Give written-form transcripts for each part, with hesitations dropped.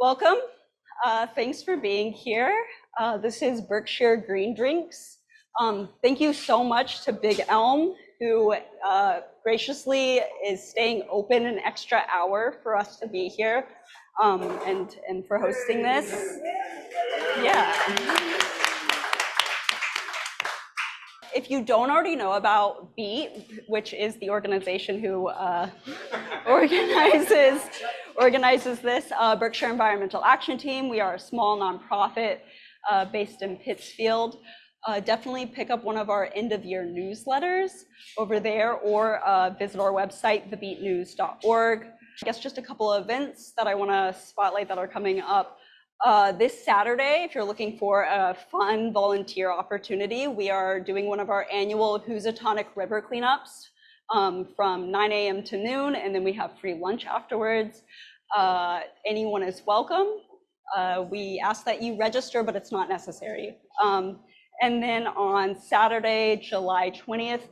Welcome. Thanks for being here. This is Berkshire Green Drinks. Thank you so much to Big Elm, who graciously is staying open an extra hour for us to be here, and for hosting this. Yeah. If you don't already know about BEAT, which is the organization who organizes this, Berkshire Environmental Action Team, we are a small nonprofit based in Pittsfield. Definitely pick up one of our end-of-year newsletters over there, or visit our website, thebeatnews.org. I guess just a couple of events that I want to spotlight that are coming up. This Saturday, if you're looking for a fun volunteer opportunity, we are doing one of our annual Housatonic River cleanups from 9 a.m. to noon, and then we have free lunch afterwards. Anyone is welcome. We ask that you register, but it's not necessary. And then on Saturday, July 20th,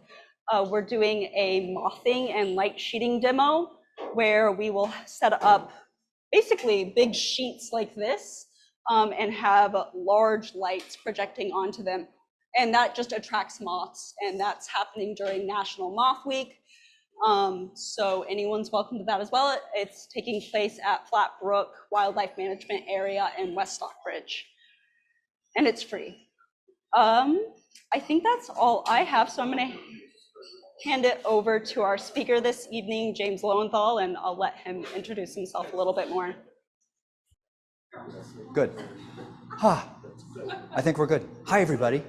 we're doing a mothing and light sheeting demo, where we will set up basically big sheets like this and have large lights projecting onto them. And that just attracts moths, and that's happening during National Moth Week. So anyone's welcome to that as well. It's taking place at Flat Brook Wildlife Management Area in West Stockbridge, and it's free. I think that's all I have, so I'm going to hand it over to our speaker this evening, James Lowenthal, and I'll let him introduce himself a little bit more. Good. I think we're good. Hi, everybody.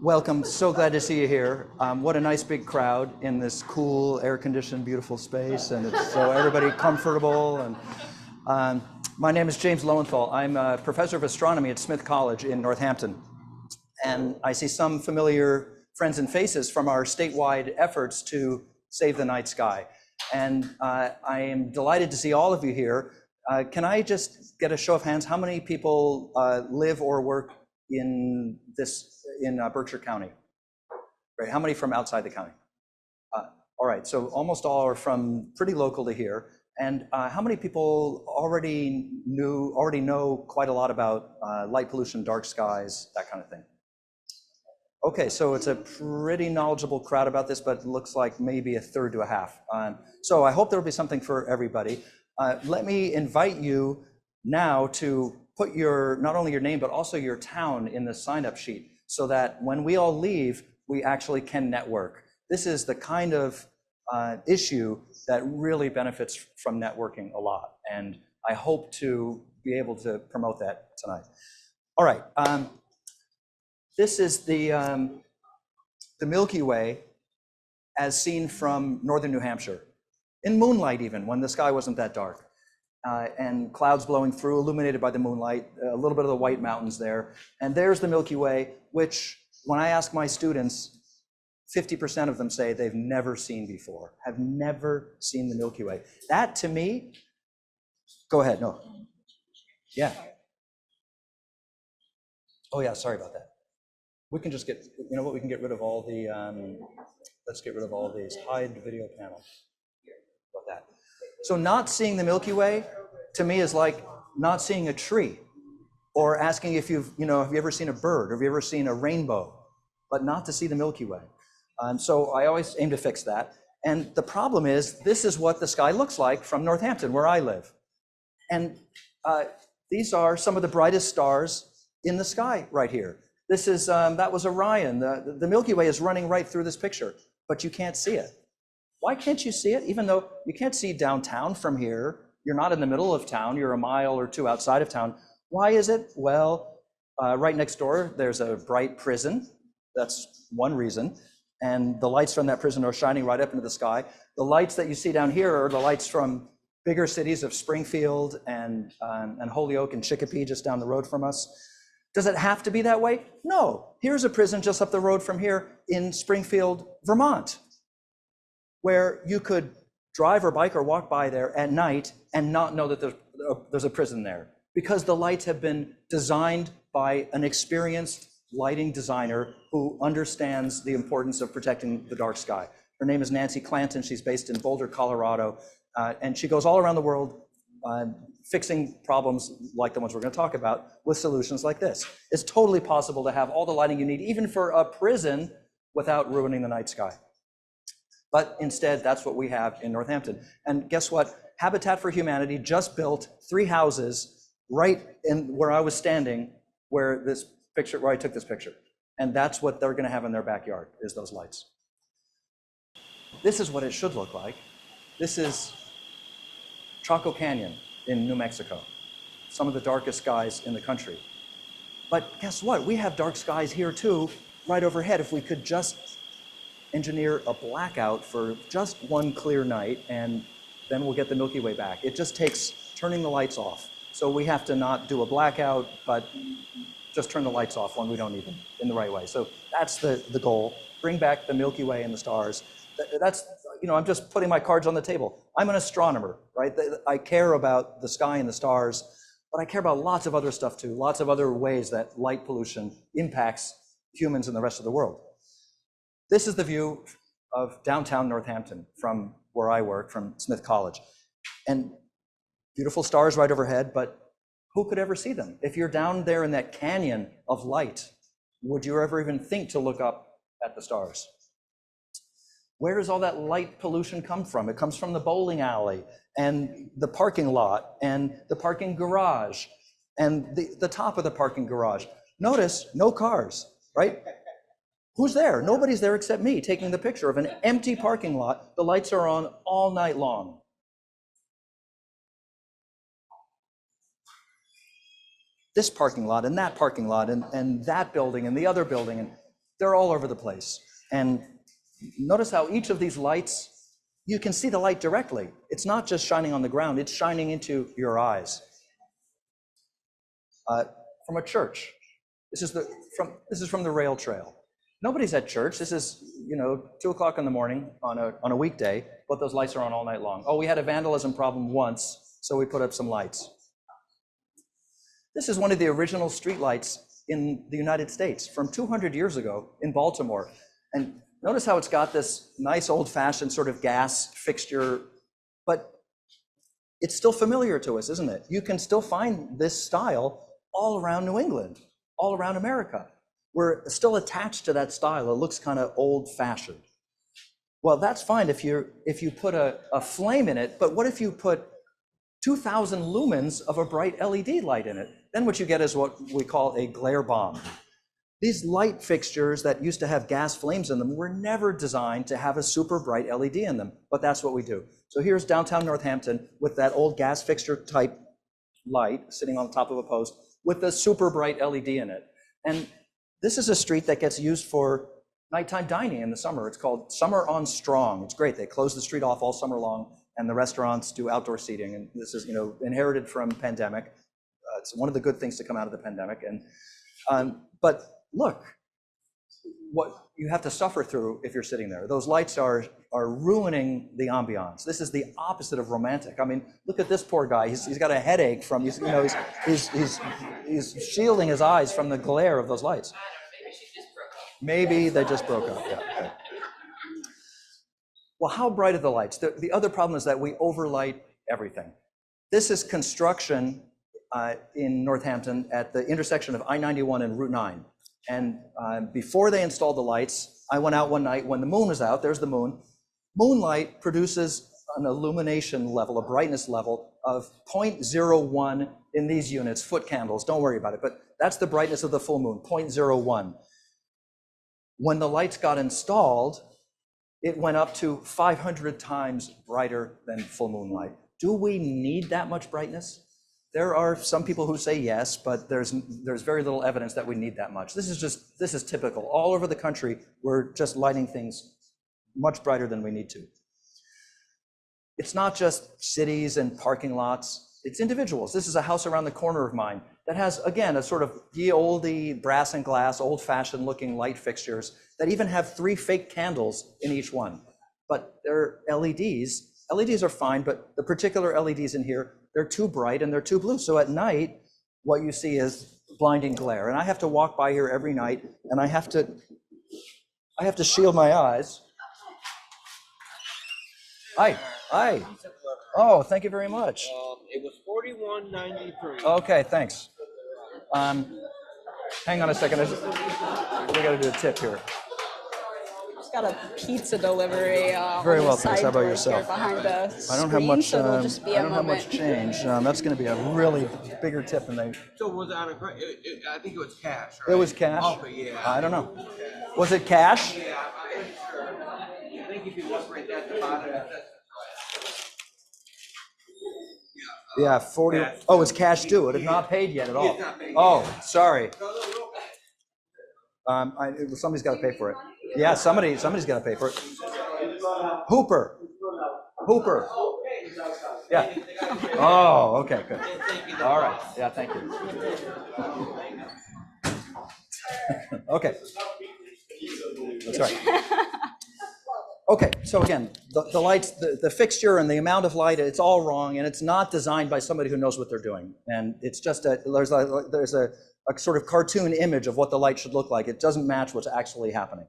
Welcome. So glad to see you here. What a nice big crowd in this cool, air-conditioned, beautiful space, and it's so everybody comfortable. And my name is James Lowenthal. I'm a professor of astronomy at Smith College in Northampton, and I see some familiar friends and faces from our statewide efforts to save the night sky. And I am delighted to see all of you here. Can I just get a show of hands? How many people live or work in Berkshire County? Great. How many from outside the county? All right, so almost all are from pretty local to here. And how many people already know quite a lot about light pollution, dark skies, that kind of thing? Okay, so it's a pretty knowledgeable crowd about this, but it looks like maybe a third to a half. So I hope there'll be something for everybody. Let me invite you now to put not only your name, but also your town in the sign-up sheet, so that when we all leave, we actually can network. This is the kind of issue that really benefits from networking a lot, and I hope to be able to promote that tonight. All right. This is the Milky Way as seen from northern New Hampshire, in moonlight even, when the sky wasn't that dark, and clouds blowing through, illuminated by the moonlight, a little bit of the White Mountains there. And there's the Milky Way, which when I ask my students, 50% of them say they've never seen before, have never seen the Milky Way. That to me, go ahead, no. Yeah. Oh yeah, sorry about that. We can just get, you know what, we can get rid of all the, let's get rid of all these, hide video panel. About that. So not seeing the Milky Way, to me, is like not seeing a tree, or asking if have you ever seen a bird, or have you ever seen a rainbow, but not to see the Milky Way. So I always aim to fix that. And the problem is, this is what the sky looks like from Northampton, where I live. And these are some of the brightest stars in the sky right here. This is, that was Orion. The Milky Way is running right through this picture, but you can't see it. Why can't you see it? Even though you can't see downtown from here, you're not in the middle of town, you're a mile or two outside of town. Why is it? Well, right next door, there's a bright prison. That's one reason. And the lights from that prison are shining right up into the sky. The lights that you see down here are the lights from bigger cities of Springfield and Holyoke and Chicopee, just down the road from us. Does it have to be that way? No. Here's a prison just up the road from here in Springfield, Vermont, where you could drive or bike or walk by there at night and not know that there's a prison there, because the lights have been designed by an experienced lighting designer who understands the importance of protecting the dark sky. Her name is Nancy Clanton. She's based in Boulder, Colorado, and she goes all around the world fixing problems like the ones we're going to talk about with solutions like this. It's totally possible to have all the lighting you need, even for a prison, without ruining the night sky. But instead, that's what we have in Northampton. And guess what? Habitat for Humanity just built 3 houses right in where I was standing, where I took this picture. And that's what they're going to have in their backyard, is those lights. This is what it should look like. This is Chaco Canyon in New Mexico, some of the darkest skies in the country. But guess what? We have dark skies here too, right overhead. If we could just engineer a blackout for just one clear night, and then we'll get the Milky Way back. It just takes turning the lights off. So we have to not do a blackout, but just turn the lights off when we don't need them in the right way. So that's the goal. Bring back the Milky Way and the stars. That's, I'm just putting my cards on the table. I'm an astronomer, right? I care about the sky and the stars, but I care about lots of other stuff too, lots of other ways that light pollution impacts humans and the rest of the world. This is the view of downtown Northampton from where I work, from Smith College. And beautiful stars right overhead, but who could ever see them? If you're down there in that canyon of light, would you ever even think to look up at the stars? Where does all that light pollution come from? It comes from the bowling alley and the parking lot and the parking garage and the top of the parking garage. Notice, no cars, right? Who's there? Nobody's there except me taking the picture of an empty parking lot. The lights are on all night long. This parking lot and that parking lot and that building and the other building, and they're all over the place. And notice how each of these lights, you can see the light directly. It's not just shining on the ground, it's shining into your eyes. From a church. This is from the rail trail. Nobody's at church. This is, 2 o'clock in the morning on a weekday, but those lights are on all night long. Oh, we had a vandalism problem once, so we put up some lights. This is one of the original streetlights in the United States from 200 years ago in Baltimore. And notice how it's got this nice old-fashioned sort of gas fixture, but it's still familiar to us, isn't it? You can still find this style all around New England, all around America. We're still attached to that style. It looks kind of old-fashioned. Well, that's fine if you put a flame in it, but what if you put 2,000 lumens of a bright LED light in it? Then what you get is what we call a glare bomb. These light fixtures that used to have gas flames in them were never designed to have a super bright LED in them, but that's what we do. So here's downtown Northampton with that old gas fixture type light sitting on top of a post with a super bright LED in it. And this is a street that gets used for nighttime dining in the summer. It's called Summer on Strong. It's great. They close the street off all summer long, and the restaurants do outdoor seating. And this is, inherited from pandemic. It's one of the good things to come out of the pandemic. And but look, what you have to suffer through if you're sitting there. Those lights are ruining the ambiance. This is the opposite of romantic. I mean, look at this poor guy. He's got a headache from, he's shielding his eyes from the glare of those lights. Maybe they just broke up. Yeah. Okay. Well, how bright are the lights? The other problem is that we overlight everything. This is construction in Northampton at the intersection of I-91 and Route 9. And before they installed the lights, I went out one night when the moon was out. There's the moon. Moonlight produces an illumination level, a brightness level of 0.01 in these units, foot candles. Don't worry about it, but that's the brightness of the full moon, 0.01. When the lights got installed, it went up to 500 times brighter than full moonlight. Do we need that much brightness? There are some people who say yes, but there's very little evidence that we need that much. This is typical. All over the country, we're just lighting things much brighter than we need to. It's not just cities and parking lots, it's individuals. This is a house around the corner of mine that has, again, a sort of ye olde brass and glass, old-fashioned looking light fixtures that even have 3 fake candles in each one. But they're LEDs. LEDs are fine, but the particular LEDs in here, they're too bright and they're too blue. So at night, what you see is blinding glare. And I have to walk by here every night, and I have to shield my eyes. Hi, Hi. Oh, thank you very much. It was 41.93. Okay, thanks. Hang on a second. We got to do a tip here. Just got a pizza delivery. Very on well, the thanks. How side about break yourself? here behind the I don't have screen, much. so it'll just be I a don't have moment. much change. That's going to be a really bigger tip than they. So was it on a I think it was cash, right? It was cash. Okay, yeah. I don't know. Was it cash? Yeah, I'm pretty sure. I think if you look right at the bottom, that's Yeah, 40. cash Oh, it's cash due. It is not paid yet at all. It's not paid Oh, sorry. Somebody's got to pay for it. Yeah, somebody's got to pay for it. Hooper. Yeah. Oh, okay, good. All right. Yeah, thank you. Okay. That's right. Okay, so again, the lights, the fixture and the amount of light, it's all wrong, and it's not designed by somebody who knows what they're doing. And it's just there's a sort of cartoon image of what the light should look like. It doesn't match what's actually happening.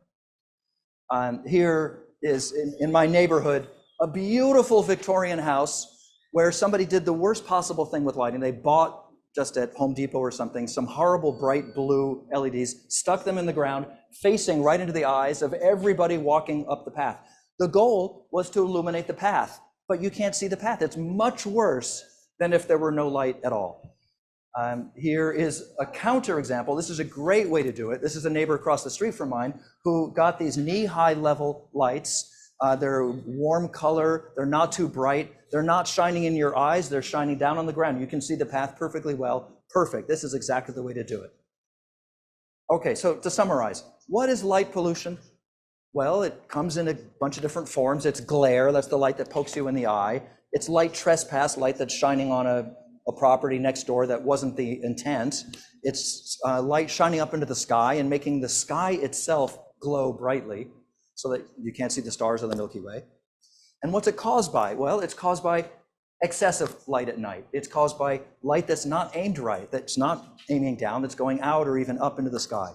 Here is, in my neighborhood, a beautiful Victorian house where somebody did the worst possible thing with lighting. They bought, just at Home Depot or something, some horrible bright blue LEDs, stuck them in the ground, facing right into the eyes of everybody walking up the path. The goal was to illuminate the path, but you can't see the path. It's much worse than if there were no light at all. Here is a counter example. This is a great way to do it. This is a neighbor across the street from mine who got these knee-high level lights. They're warm color, they're not too bright, they're not shining in your eyes, they're shining down on the ground. You can see the path perfectly well. Perfect. This is exactly the way to do it. Okay, so to summarize, what is light pollution? Well, it comes in a bunch of different forms. It's glare, that's the light that pokes you in the eye. It's light trespass, light that's shining on a property next door that wasn't the intent. It's light shining up into the sky and making the sky itself glow brightly so that you can't see the stars of the Milky Way. And what's it caused by? Well, it's caused by excessive light at night. It's caused by light that's not aimed right, that's not aiming down, that's going out or even up into the sky.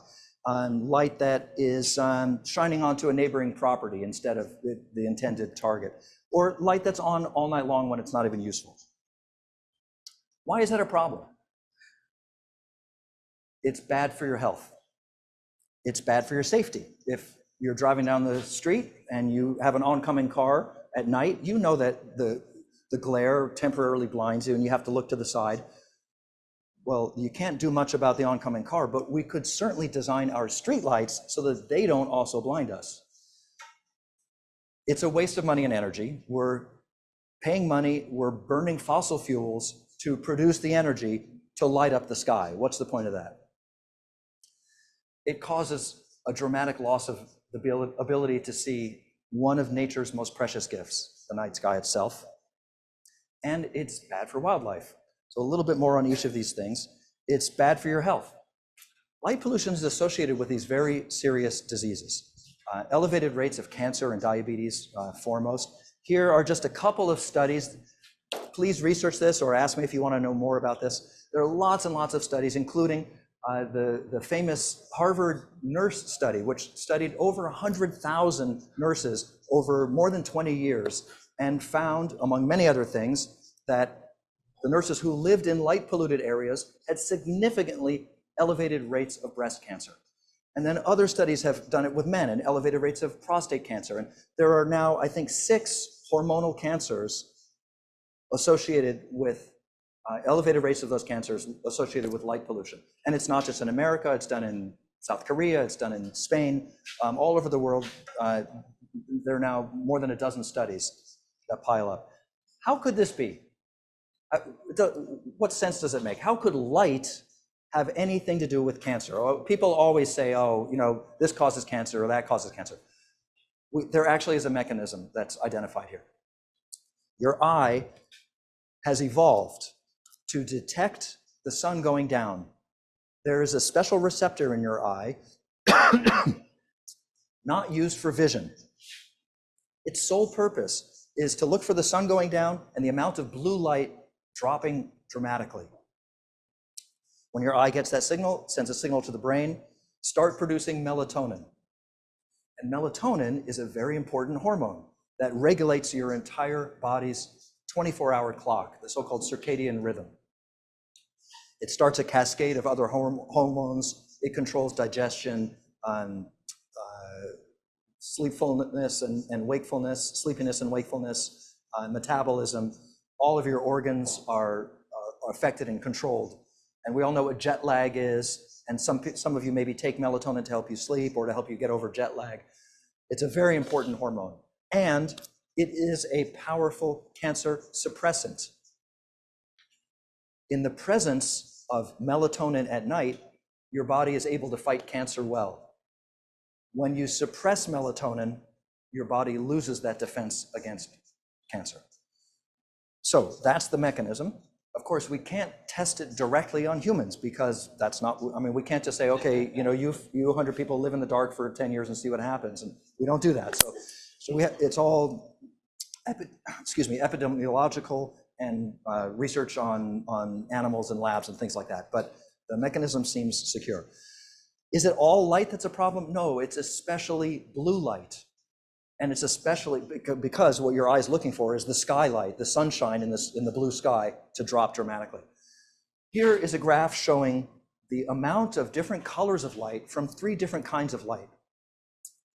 Light that is shining onto a neighboring property instead of the intended target, or light that's on all night long when it's not even useful. Why is that a problem? It's bad for your health. It's bad for your safety. If you're driving down the street and you have an oncoming car at night, you know that the glare temporarily blinds you and you have to look to the side. Well, you can't do much about the oncoming car, but we could certainly design our streetlights so that they don't also blind us. It's a waste of money and energy. We're paying money, we're burning fossil fuels to produce the energy to light up the sky. What's the point of that? It causes a dramatic loss of the ability to see one of nature's most precious gifts, the night sky itself. And it's bad for wildlife. So a little bit more on each of these things. It's bad for your health. Light pollution is associated with these very serious diseases. Elevated rates of cancer and diabetes foremost. Here are just a couple of studies. Please research this or ask me if you want to know more about this. There are lots and lots of studies, including the famous Harvard nurse study, which studied over 100,000 nurses over more than 20 years and found, among many other things, that the nurses who lived in light polluted areas had significantly elevated rates of breast cancer. And then other studies have done it with men and elevated rates of prostate cancer. And there are now, I think, 6 hormonal cancers associated with elevated rates of those cancers associated with light pollution. And it's not just in America, it's done in South Korea, it's done in Spain, all over the world. There are now more than a dozen studies that pile up. How could this be? What sense does it make? How could light have anything to do with cancer? People always say, oh, you know, this causes cancer or that causes cancer. There actually is a mechanism that's identified here. Your eye has evolved to detect the sun going down. There is a special receptor in your eye, not used for vision. Its sole purpose is to look for the sun going down and the amount of blue light dropping dramatically. When your eye gets that signal, sends a signal to the brain, start producing melatonin. And melatonin is a very important hormone. that regulates your entire body's 24-hour clock, the so-called circadian rhythm. It starts a cascade of other hormones. It controls digestion, sleepiness and wakefulness, metabolism. All of your organs are affected and controlled. And we all know what jet lag is. And some of you maybe take melatonin to help you sleep or to help you get over jet lag. It's a very important hormone. And it is a powerful cancer suppressant. In the presence of melatonin at night, your body is able to fight cancer well. When you suppress melatonin, your body loses that defense against cancer. So that's the mechanism. Of course, we can't test it directly on humans because that's not, I mean, we can't just say, okay, you know, you 100 people live in the dark for 10 years and see what happens. And we don't do that. So it's all, epidemiological and research on animals and labs and things like that. But the mechanism seems secure. Is it all light that's a problem? No, it's especially blue light. And it's especially because what your eye is looking for is the skylight, the sunshine in the blue sky to drop dramatically. Here is a graph showing the amount of different colors of light from 3 different kinds of light.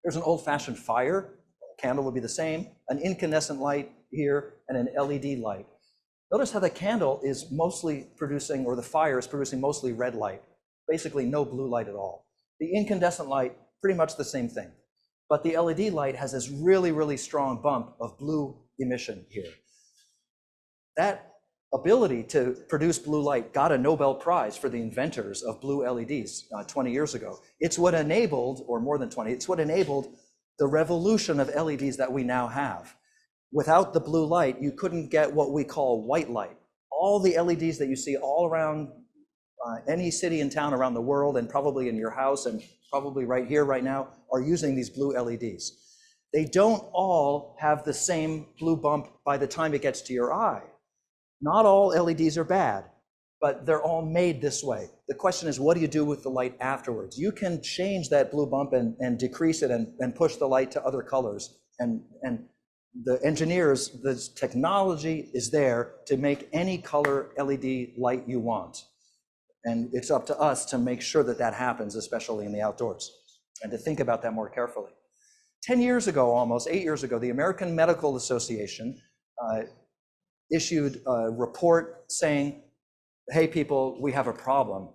There's an old-fashioned fire, a candle would be the same, an incandescent light here, and an LED light. Notice how the candle is mostly producing, or the fire is producing mostly red light, basically no blue light at all. The incandescent light, pretty much the same thing. But the LED light has this really, really strong bump of blue emission here. That ability to produce blue light got a Nobel Prize for the inventors of blue LEDs 20 years ago. It's what enabled, or more than 20, it's what enabled the revolution of LEDs that we now have. Without the blue light, you couldn't get what we call white light. All the LEDs that you see all around any city and town around the world, and probably in your house and probably right here, right now, are using these blue LEDs. They don't all have the same blue bump by the time it gets to your eye. Not all LEDs are bad, but they're all made this way. The question is, what do you do with the light afterwards? You can change that blue bump and decrease it and push the light to other colors. And the engineers, the technology is there to make any color LED light you want. And it's up to us to make sure that that happens, especially in the outdoors, and to think about that more carefully. 10 years ago, almost 8 years ago, the American Medical Association issued a report saying, hey people, we have a problem.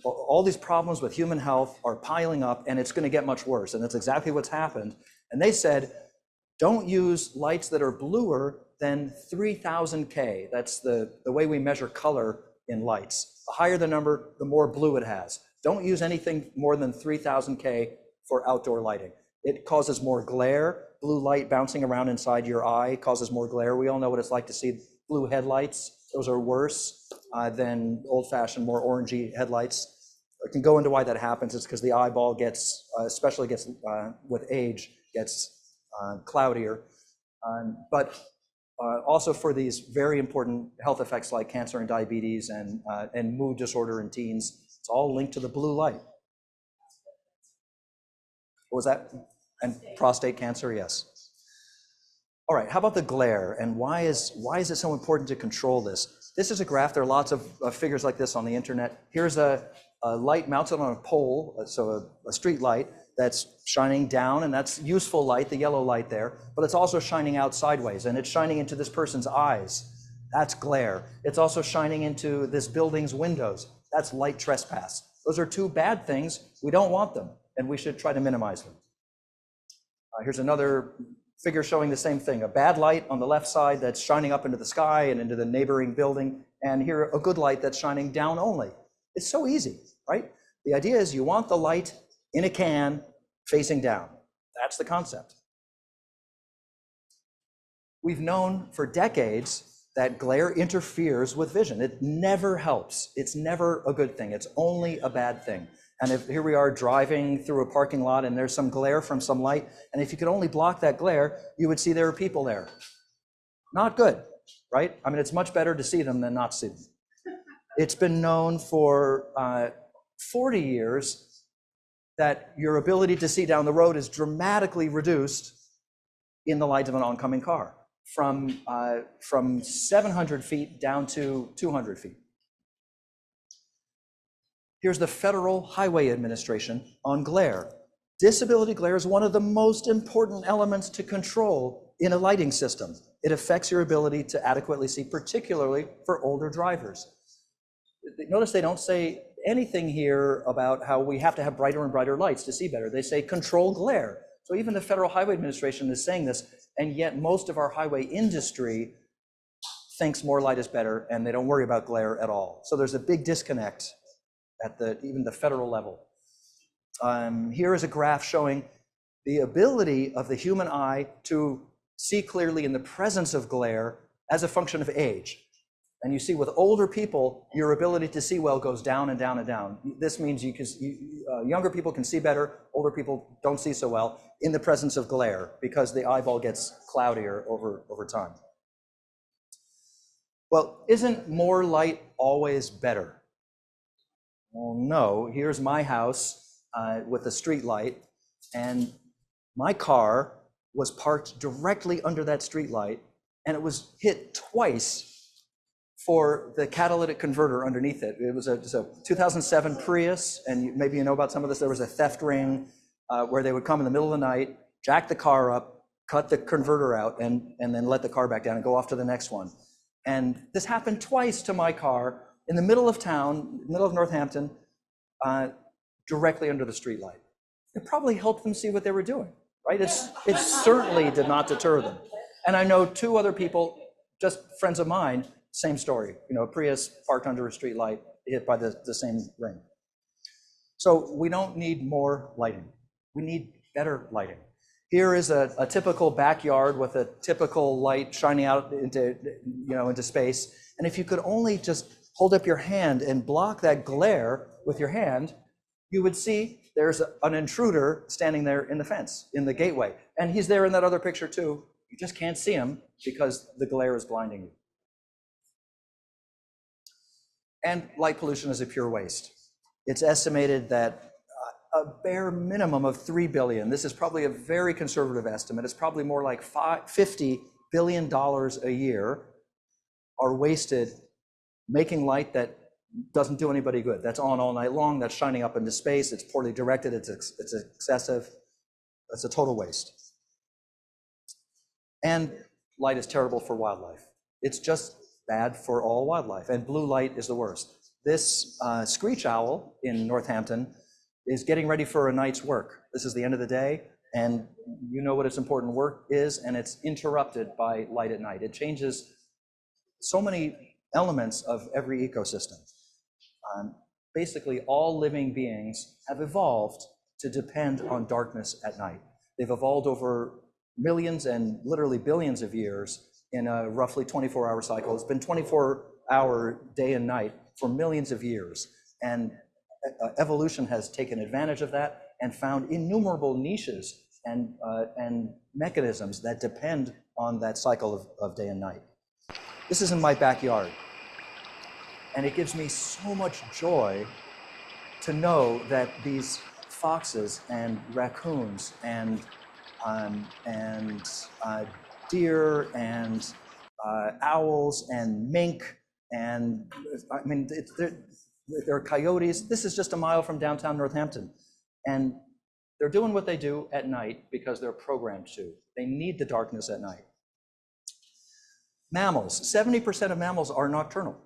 All these problems with human health are piling up and it's going to get much worse. And that's exactly what's happened. And they said, don't use lights that are bluer than 3000 K. That's the way we measure color in lights. The higher the number, the more blue it has. Don't use anything more than 3000 K for outdoor lighting. It causes more glare. Blue light bouncing around inside your eye causes more glare. We all know what it's like to see blue headlights. Those are worse than old-fashioned, more orangey headlights. I can go into why that happens. It's because the eyeball gets, especially gets with age, gets cloudier. But also for these very important health effects like cancer and diabetes and mood disorder in teens, it's all linked to the blue light. What was that? And prostate cancer, yes. All right, how about the glare? And why is it so important to control this? This is a graph. There are lots of figures like this on the internet. Here's a light mounted on a pole, so a street light that's shining down, and that's useful light, the yellow light there, but it's also shining out sideways, and it's shining into this person's eyes. That's glare. It's also shining into this building's windows. That's light trespass. Those are 2 bad things. We don't want them, and we should try to minimize them. Here's another figure showing the same thing. A bad light on the left side that's shining up into the sky and into the neighboring building, and here a good light that's shining down only. It's so easy, right? The idea is you want the light in a can facing down. That's the concept. We've known for decades that glare interferes with vision. It never helps. It's never a good thing. It's only a bad thing. And if here we are driving through a parking lot and there's some glare from some light, and if you could only block that glare, you would see there are people there. Not good, right? I mean, it's much better to see them than not see them. It's been known for 40 years that your ability to see down the road is dramatically reduced in the light of an oncoming car, from 700 feet down to 200 feet. Here's the Federal Highway Administration on glare. Disability glare is one of the most important elements to control in a lighting system. It affects your ability to adequately see, particularly for older drivers. Notice they don't say anything here about how we have to have brighter and brighter lights to see better. They say control glare. So even the Federal Highway Administration is saying this, and yet most of our highway industry thinks more light is better, and they don't worry about glare at all. So there's a big disconnect at even the federal level. Here is a graph showing the ability of the human eye to see clearly in the presence of glare as a function of age. And you see with older people, your ability to see well goes down and down and down. This means younger people can see better, older people don't see so well in the presence of glare because the eyeball gets cloudier over time. Well, isn't more light always better? Well, no. Here's my house with a street light, and my car was parked directly under that street light, and it was hit twice for the catalytic converter underneath it. It was a 2007 Prius, and maybe you know about some of this. There was a theft ring where they would come in the middle of the night, jack the car up, cut the converter out, and then let the car back down and go off to the next one. And this happened twice to my car in the middle of town, middle of Northampton, directly under the street light. It probably helped them see what they were doing, right? It certainly did not deter them. And I know two other people, just friends of mine, same story. You know, a Prius parked under a street light, hit by the same ring. So we don't need more lighting. We need better lighting. Here is a typical backyard with a typical light shining out into space. And if you could only just hold up your hand and block that glare with your hand, you would see there's an intruder standing there in the fence, in the gateway. And he's there in that other picture too. You just can't see him because the glare is blinding you. And light pollution is a pure waste. It's estimated that a bare minimum of 3 billion, this is probably a very conservative estimate, it's probably more like $50 billion a year are wasted making light that doesn't do anybody good. That's on all night long, that's shining up into space, it's poorly directed, it's excessive, it's a total waste. And light is terrible for wildlife. It's just bad for all wildlife, and blue light is the worst. This screech owl in Northampton is getting ready for a night's work. This is the end of the day, and you know what its important work is, and it's interrupted by light at night. It changes so many elements of every ecosystem. Basically, all living beings have evolved to depend on darkness at night. They've evolved over millions and literally billions of years in a roughly 24-hour cycle. It's been 24-hour day and night for millions of years. And evolution has taken advantage of that and found innumerable niches and mechanisms that depend on that cycle of day and night. This is in my backyard. And it gives me so much joy to know that these foxes and raccoons and deer and owls and mink and I mean there are coyotes. This is just a mile from downtown Northampton, and they're doing what they do at night because they're programmed to. They need the darkness at night. Mammals, 70% of mammals are nocturnal.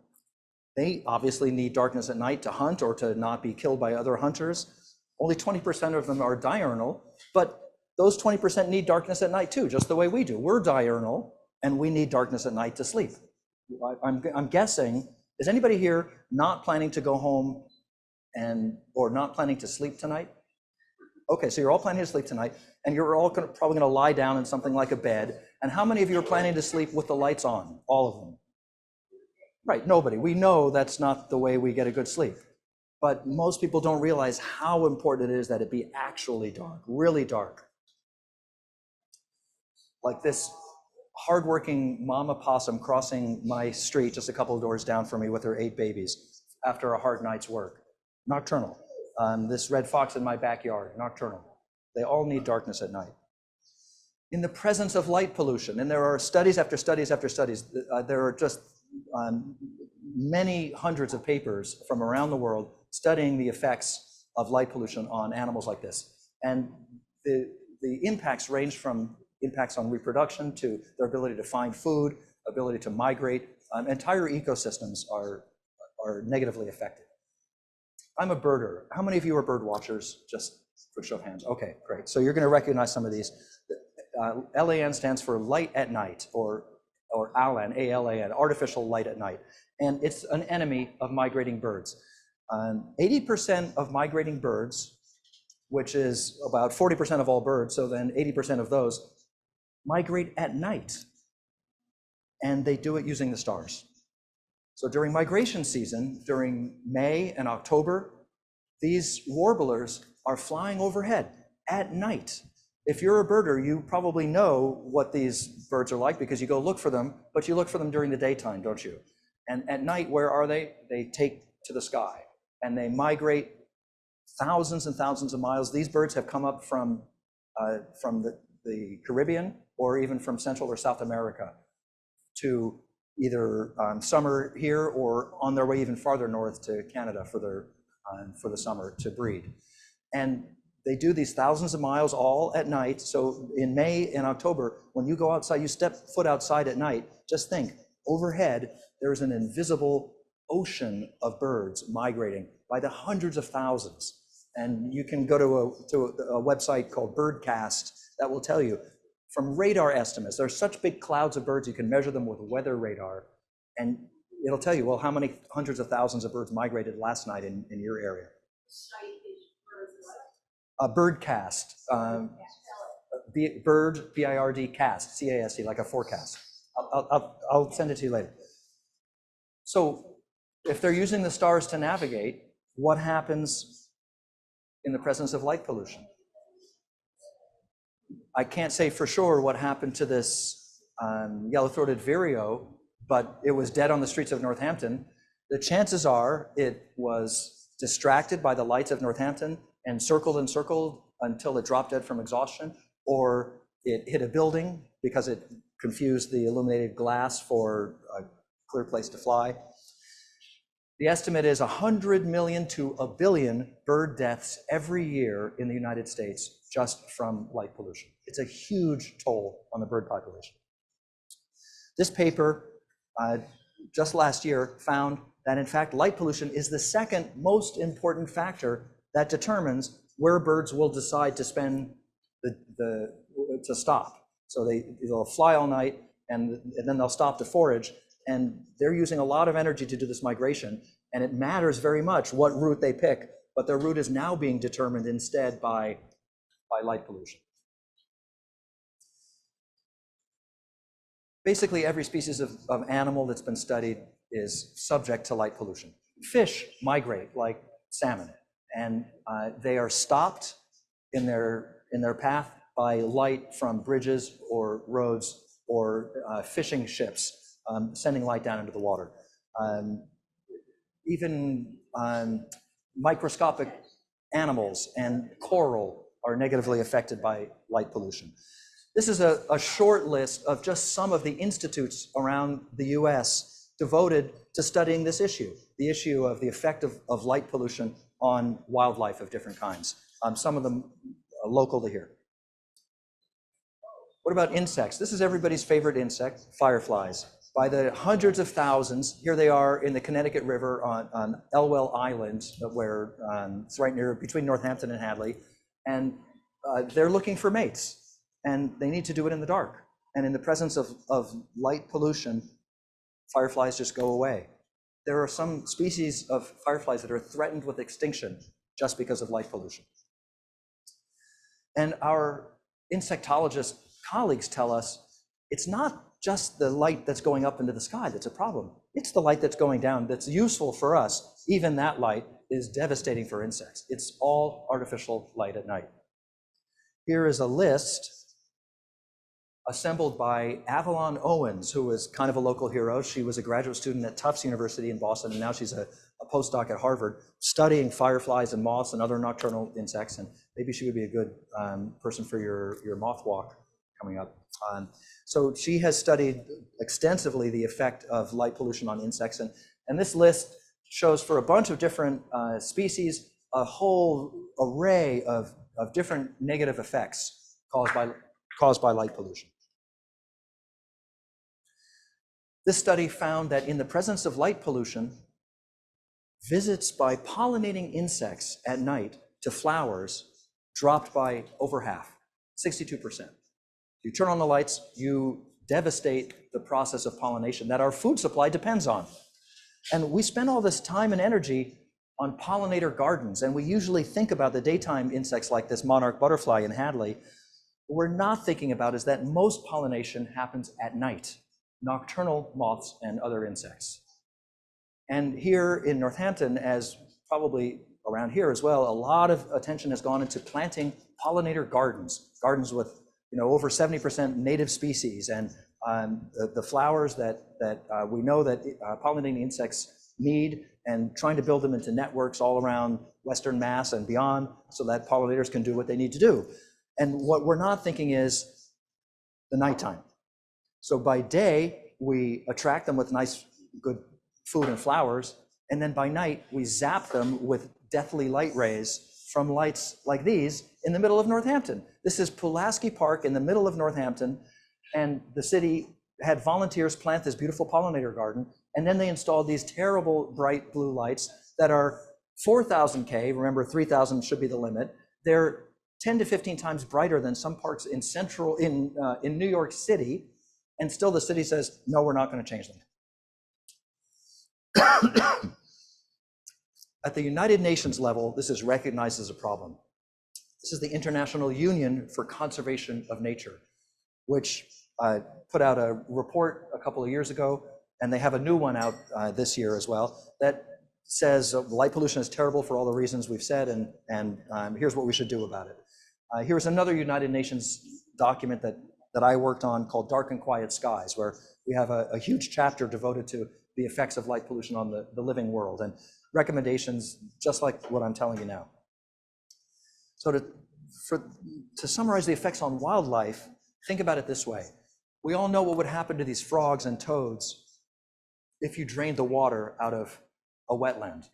They obviously need darkness at night to hunt or to not be killed by other hunters. Only 20% of them are diurnal, but those 20% need darkness at night too, just the way we do. We're diurnal, and we need darkness at night to sleep. I'm guessing, is anybody here not planning to go home or not planning to sleep tonight? Okay, so you're all planning to sleep tonight, and you're all probably gonna lie down in something like a bed. And how many of you are planning to sleep with the lights on? All of them. Right, nobody. We know that's not the way we get a good sleep. But most people don't realize how important it is that it be actually dark, really dark. Like this hardworking mama possum crossing my street just a couple of doors down from me with her 8 babies after a hard night's work. Nocturnal. This red fox in my backyard, nocturnal. They all need darkness at night. In the presence of light pollution, and there are studies after studies after studies, there are just many hundreds of papers from around the world studying the effects of light pollution on animals like this. And the impacts range from impacts on reproduction to their ability to find food, ability to migrate. Entire ecosystems are negatively affected. I'm a birder. How many of you are bird watchers? Just for show of hands. Okay, great. So you're going to recognize some of these. LAN stands for light at night, or ALAN, ALAN, artificial light at night. And it's an enemy of migrating birds. 80% of migrating birds, which is about 40% of all birds, so then 80% of those migrate at night. And they do it using the stars. So during migration season, during May and October, these warblers are flying overhead at night. If you're a birder, you probably know what these birds are like because you go look for them, but you look for them during the daytime, don't you? And at night, where are they? They take to the sky and they migrate thousands and thousands of miles. These birds have come up from the Caribbean or even from Central or South America to either summer here or on their way even farther north to Canada for the summer to breed. And they do these thousands of miles all at night. So in May and October, when you go outside, you step foot outside at night, just think, overhead, there's an invisible ocean of birds migrating by the hundreds of thousands. And you can go to a website called Birdcast that will tell you from radar estimates. There's such big clouds of birds, you can measure them with weather radar. And it'll tell you, well, how many hundreds of thousands of birds migrated last night in your area. Birdcast, bird, B-I-R-D, cast, C-A-S-T, like a forecast. I'll send it to you later. So if they're using the stars to navigate, what happens in the presence of light pollution? I can't say for sure what happened to this yellow-throated vireo, but it was dead on the streets of Northampton. The chances are it was distracted by the lights of Northampton and circled until it dropped dead from exhaustion, or it hit a building because it confused the illuminated glass for a clear place to fly. The estimate is 100 million to a billion bird deaths every year in the United States just from light pollution. It's a huge toll on the bird population. This paper just last year found that in fact light pollution is the second most important factor that determines where birds will decide to spend to stop. So they'll fly all night and then they'll stop to forage, and they're using a lot of energy to do this migration, and it matters very much what route they pick, but their route is now being determined instead by light pollution. Basically, every species of animal that's been studied is subject to light pollution. Fish migrate like salmon, and they are stopped in their path by light from bridges or roads or fishing ships sending light down into the water. Even microscopic animals and coral are negatively affected by light pollution. This is a short list of just some of the institutes around the US devoted to studying this issue, the issue of the effect of light pollution on wildlife of different kinds. Some of them are local to here. What about insects? This is everybody's favorite insect, fireflies. By the hundreds of thousands, here they are in the Connecticut River on Elwell Island, where it's right near between Northampton and Hadley, and they're looking for mates. And they need to do it in the dark. And in the presence of light pollution, fireflies just go away. There are some species of fireflies that are threatened with extinction just because of light pollution. And our insectologist colleagues tell us it's not just the light that's going up into the sky that's a problem. It's the light that's going down that's useful for us. Even that light is devastating for insects. It's all artificial light at night. Here is a list assembled by Avalon Owens, who was kind of a local hero. She was a graduate student at Tufts University in Boston, and now she's a a postdoc at Harvard studying fireflies and moths and other nocturnal insects, and maybe she would be a good person for your moth walk coming up. So she has studied extensively the effect of light pollution on insects, and this list shows for a bunch of different species a whole array of different negative effects caused by light pollution. This study found that in the presence of light pollution, visits by pollinating insects at night to flowers dropped by over half, 62%. You turn on the lights, you devastate the process of pollination that our food supply depends on. And we spend all this time and energy on pollinator gardens, and we usually think about the daytime insects like this monarch butterfly in Hadley. What we're not thinking about is that most pollination happens at night, nocturnal moths and other insects. And here in Northampton, as probably around here as well, a lot of attention has gone into planting pollinator gardens with over 70% native species, and the flowers that we know that pollinating insects need, and trying to build them into networks all around Western Mass and beyond so that pollinators can do what they need to do. And what we're not thinking is the nighttime. So by day, we attract them with nice, good food and flowers, and then by night, we zap them with deathly light rays from lights like these in the middle of Northampton. This is Pulaski Park in the middle of Northampton, and the city had volunteers plant this beautiful pollinator garden, and then they installed these terrible bright blue lights that are 4,000 K, remember 3,000 should be the limit. They're 10 to 15 times brighter than some parks in New York City, and still the city says, no, we're not going to change them. At the United Nations level, this is recognized as a problem. This is the International Union for Conservation of Nature, which put out a report a couple of years ago, and they have a new one out this year as well, that says light pollution is terrible for all the reasons we've said, and here's what we should do about it. Here's another United Nations document that I worked on called Dark and Quiet Skies, where we have a huge chapter devoted to the effects of light pollution on the living world, and recommendations just like what I'm telling you now. So to summarize the effects on wildlife, think about it this way. We all know what would happen to these frogs and toads if you drained the water out of a wetland.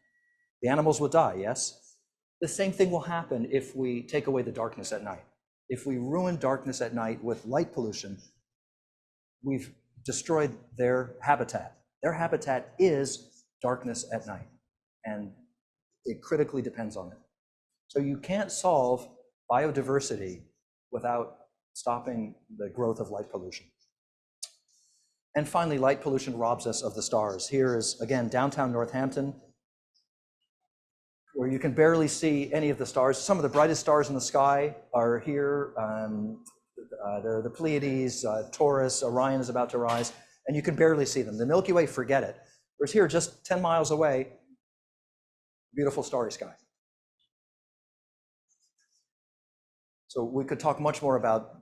The animals would die, yes? The same thing will happen if we take away the darkness at night. If we ruin darkness at night with light pollution, we've destroyed their habitat. Their habitat is darkness at night, and it critically depends on it. So you can't solve biodiversity without stopping the growth of light pollution. And finally, light pollution robs us of the stars. Here is, again, downtown Northampton, where you can barely see any of the stars. Some of the brightest stars in the sky are here. They're the Pleiades, Taurus, Orion is about to rise, and you can barely see them. The Milky Way, forget it. Whereas here, just 10 miles away, beautiful starry sky. So we could talk much more about,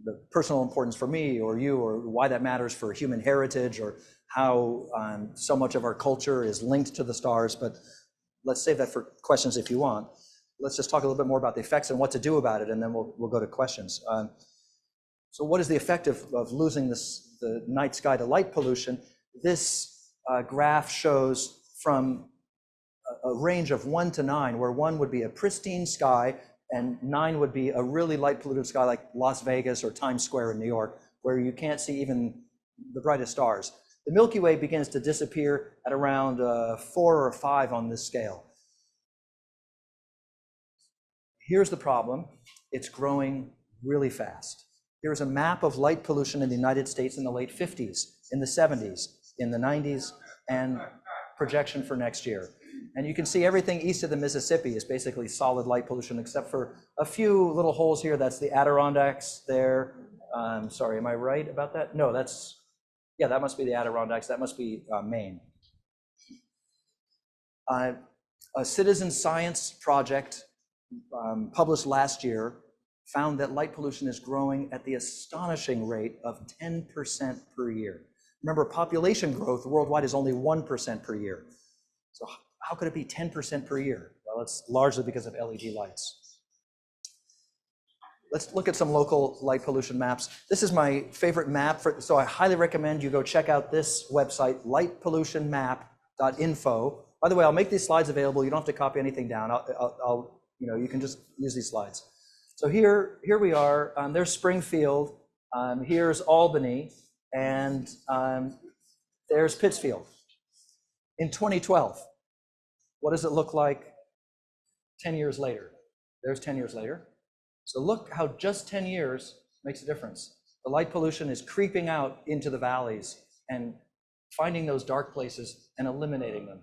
the personal importance for me or you, or why that matters for human heritage, or how so much of our culture is linked to the stars, but let's save that for questions if you want. Let's just talk a little bit more about the effects and what to do about it, and then we'll go to questions. So what is the effect of losing the night sky to light pollution? This graph shows from a range of 1 to 9, where 1 would be a pristine sky, and 9 would be a really light polluted sky like Las Vegas or Times Square in New York, where you can't see even the brightest stars. The Milky Way begins to disappear at around 4 or 5 on this scale. Here's the problem. It's growing really fast. Here's a map of light pollution in the United States in the late 50s, in the 70s, in the 90s, and projection for next year. And you can see everything east of the Mississippi is basically solid light pollution, except for a few little holes here. That's the Adirondacks there. Sorry, am I right about that? No, that must be the Adirondacks. That must be Maine. A citizen science project published last year found that light pollution is growing at the astonishing rate of 10% per year. Remember, population growth worldwide is only 1% per year. So how could it be 10% per year? Well, it's largely because of LED lights. Let's look at some local light pollution maps. This is my favorite map, so I highly recommend you go check out this website, lightpollutionmap.info. By the way, I'll make these slides available. You don't have to copy anything down. You can just use these slides. So here we are. There's Springfield. Here's Albany, and there's Pittsfield. In 2012, what does it look like 10 years later? There's 10 years later. So look how just 10 years makes a difference. The light pollution is creeping out into the valleys and finding those dark places and eliminating them.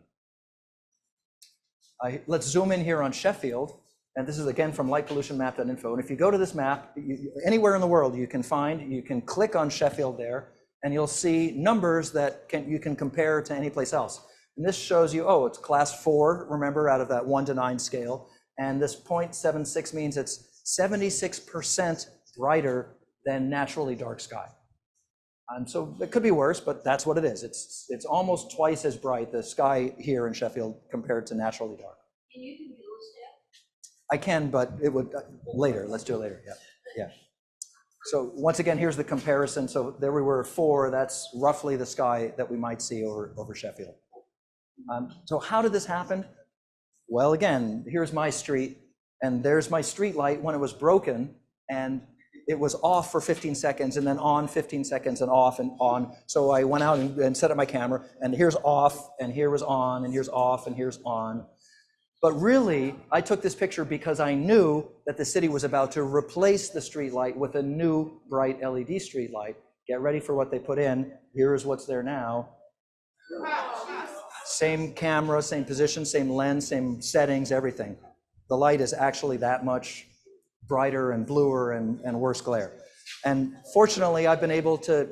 Let's zoom in here on Sheffield. And this is again from lightpollutionmap.info. And if you go to this map, anywhere in the world you can click on Sheffield there, and you'll see numbers that you can compare to any place else. And this shows you, oh, it's class 4, remember, out of that 1 to 9 scale. And this 0.76 means it's 76% brighter than naturally dark sky. So it could be worse, but that's what it is. It's almost twice as bright, the sky here in Sheffield, compared to naturally dark. And you can do those. I can, but it would later. Let's do it later. Yeah. So once again, here's the comparison. So there we were 4. That's roughly the sky that we might see over Sheffield. So how did this happen? Well, again, here's my street, and there's my street light when it was broken, and it was off for 15 seconds, and then on 15 seconds, and off and on. So I went out and set up my camera, and here's off, and here was on, and here's off, and here's on. But really, I took this picture because I knew that the city was about to replace the street light with a new bright LED street light. Get ready for what they put in. Here's what's there now. Same camera, same position, same lens, same settings, everything. The light is actually that much brighter and bluer and worse glare. And fortunately, I've been able to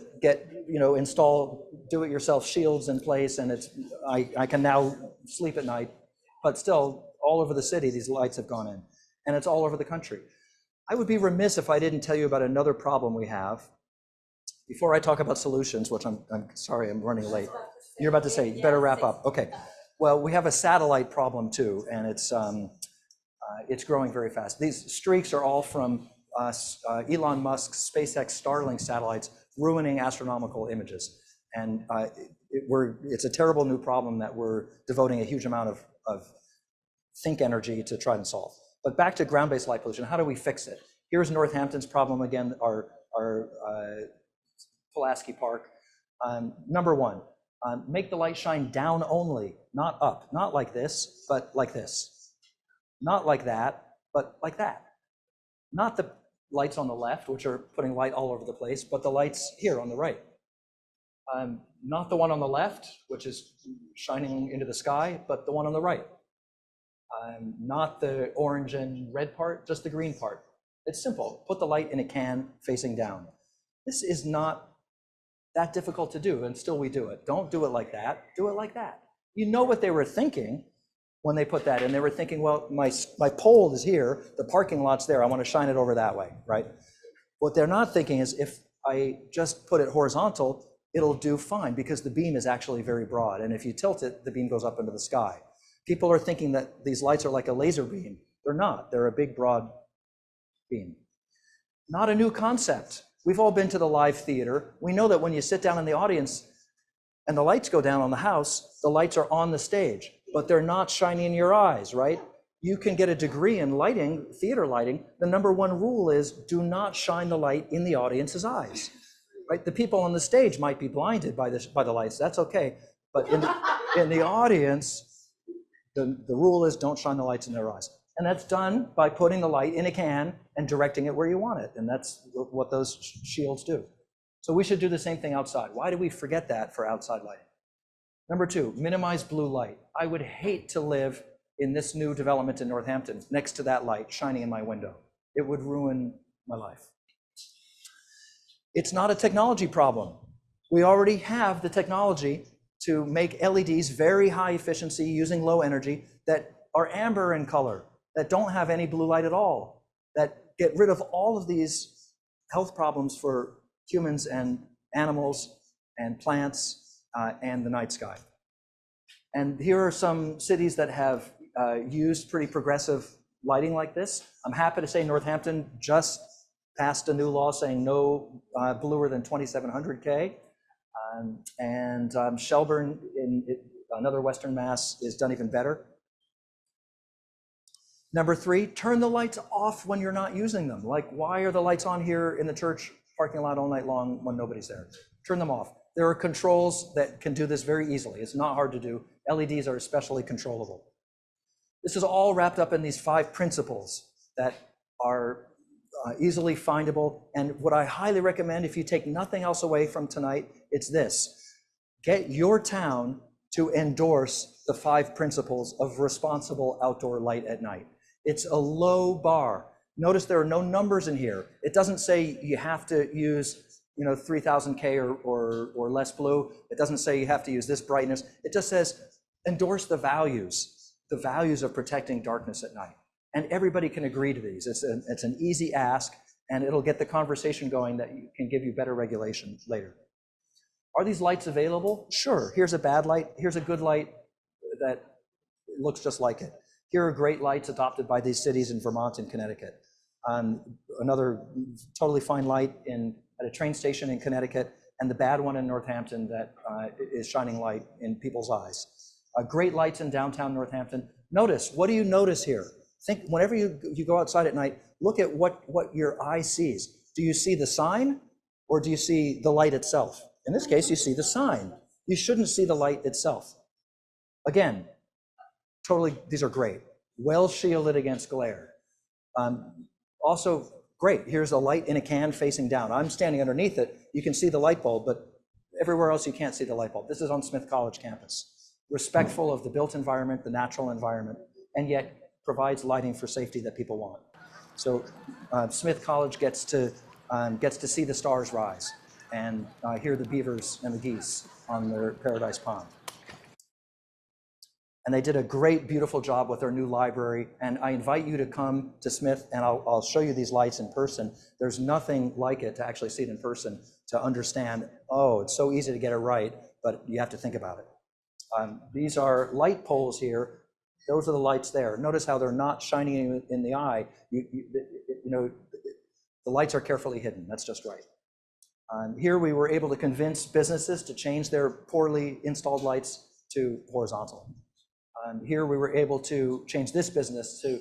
install do-it-yourself shields in place, and I can now sleep at night. But still, all over the city, these lights have gone in, and it's all over the country. I would be remiss if I didn't tell you about another problem we have. Before I talk about solutions, which I'm sorry, I'm running late. You're about to say, you better wrap up. Okay. Well, we have a satellite problem too, and it's growing very fast. These streaks are all from Elon Musk's SpaceX Starlink satellites ruining astronomical images. And it's a terrible new problem that we're devoting a huge amount of think energy to try and solve. But back to ground-based light pollution, how do we fix it? Here's Northampton's problem again, our Pulaski Park. Number 1, make the light shine down only, not up. Not like this, but like this. Not like that, but like that. Not the lights on the left, which are putting light all over the place, but the lights here on the right. Not the one on the left, which is shining into the sky, but the one on the right. Not the orange and red part, just the green part. It's simple. Put the light in a can facing down. This is not that difficult to do, and still we do it. Don't do it like that. Do it like that. You know what they were thinking when they put that in. They were thinking, well, my pole is here, the parking lot's there, I want to shine it over that way, right? What they're not thinking is if I just put it horizontal, it'll do fine because the beam is actually very broad. And if you tilt it, the beam goes up into the sky. People are thinking that these lights are like a laser beam. They're not. They're a big, broad beam. Not a new concept. We've all been to the live theater. We know that when you sit down in the audience and the lights go down on the house, the lights are on the stage, but they're not shining in your eyes, right? You can get a degree in lighting, theater lighting. The number 1 rule is do not shine the light in the audience's eyes. Right? The people on the stage might be blinded by the lights. That's okay. But in the audience, the rule is don't shine the lights in their eyes. And that's done by putting the light in a can and directing it where you want it. And that's what those shields do. So we should do the same thing outside. Why do we forget that for outside lighting? Number 2, minimize blue light. I would hate to live in this new development in Northampton next to that light shining in my window. It would ruin my life. It's not a technology problem. We already have the technology to make LEDs very high efficiency using low energy that are amber in color, that don't have any blue light at all, that get rid of all of these health problems for humans and animals and plants and the night sky. And here are some cities that have used pretty progressive lighting like this. I'm happy to say Northampton just passed a new law saying no bluer than 2700 K. Shelburne in another Western Mass is done even better. Number 3, turn the lights off when you're not using them. Like, why are the lights on here in the church parking lot all night long when nobody's there? Turn them off. There are controls that can do this very easily. It's not hard to do. LEDs are especially controllable. This is all wrapped up in these 5 principles that are easily findable. And what I highly recommend, if you take nothing else away from tonight, it's this. Get your town to endorse the 5 principles of responsible outdoor light at night. It's a low bar. Notice there are no numbers in here. It doesn't say you have to use 3000 K or less blue. It doesn't say you have to use this brightness. It just says endorse the values of protecting darkness at night. And everybody can agree to these. It's an easy ask, and it'll get the conversation going that can give you better regulation later. Are these lights available? Sure. Here's a bad light. Here's a good light that looks just like it. Here are great lights adopted by these cities in Vermont and Connecticut. Another totally fine light at a train station in Connecticut, and the bad one in Northampton that is shining light in people's eyes. Great lights in downtown Northampton. Notice, what do you notice here? Think, whenever you go outside at night, look at what your eye sees. Do you see the sign, or do you see the light itself? In this case, you see the sign. You shouldn't see the light itself. Again, totally, these are great. Well shielded against glare. Also, great, here's a light in a can facing down. I'm standing underneath it. You can see the light bulb, but everywhere else you can't see the light bulb. This is on Smith College campus. Respectful of the built environment, the natural environment, and yet provides lighting for safety that people want. So Smith College gets to see the stars rise and hear the beavers and the geese on their Paradise Pond. And they did a great, beautiful job with their new library. And I invite you to come to Smith, and I'll show you these lights in person. There's nothing like it to actually see it in person, to understand, oh, it's so easy to get it right, but you have to think about it. These are light poles here. Those are the lights there. Notice how they're not shining in the eye. The lights are carefully hidden. That's just right. Here we were able to convince businesses to change their poorly installed lights to horizontal. Here we were able to change this business to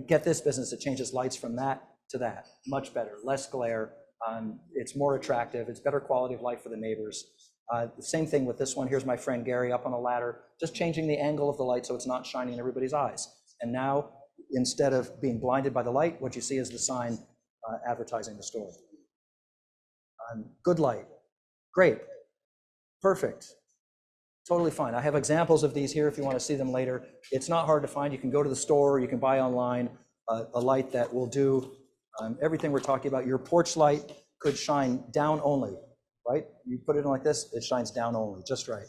get this business to change its lights from that to that. Much better, less glare. It's more attractive. It's better quality of life for the neighbors. The same thing with this one. Here's my friend Gary up on a ladder, just changing the angle of the light so it's not shining in everybody's eyes. And now, instead of being blinded by the light, what you see is the sign advertising the store. Good light. Great. Perfect. Totally fine. I have examples of these here if you want to see them later. It's not hard to find. You can go to the store, you can buy online a light that will do everything we're talking about. Your porch light could shine down only, right? You put it in like this, it shines down only, just right.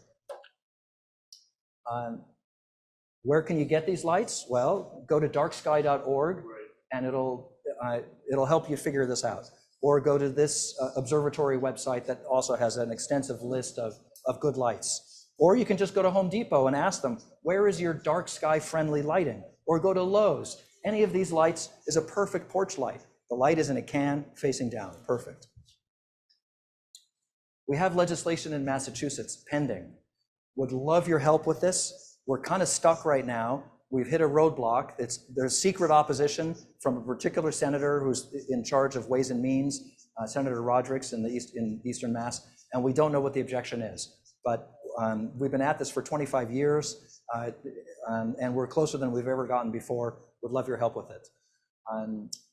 Where can you get these lights? Well, go to darksky.org and it'll help you figure this out. Or go to this observatory website that also has an extensive list of good lights. Or you can just go to Home Depot and ask them, where is your dark sky friendly lighting? Or go to Lowe's. Any of these lights is a perfect porch light. The light is in a can facing down, perfect. We have legislation in Massachusetts pending. Would love your help with this. We're kind of stuck right now. We've hit a roadblock. There's secret opposition from a particular senator who's in charge of Ways and Means, Senator Rodericks in Eastern Mass, and we don't know what the objection is. But we've been at this for 25 years, and we're closer than we've ever gotten before. Would love your help with it.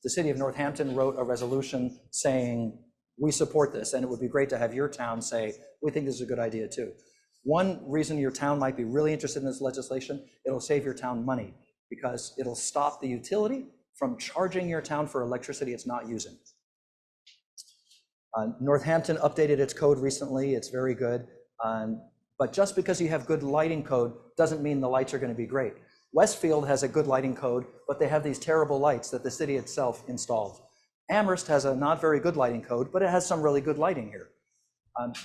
The city of Northampton wrote a resolution saying, we support this, and it would be great to have your town say, we think this is a good idea too. One reason your town might be really interested in this legislation, it'll save your town money because it'll stop the utility from charging your town for electricity it's not using. Northampton updated its code recently. It's very good. But just because you have good lighting code doesn't mean the lights are going to be great. Westfield has a good lighting code, but they have these terrible lights that the city itself installed. Amherst has a not very good lighting code, but it has some really good lighting here.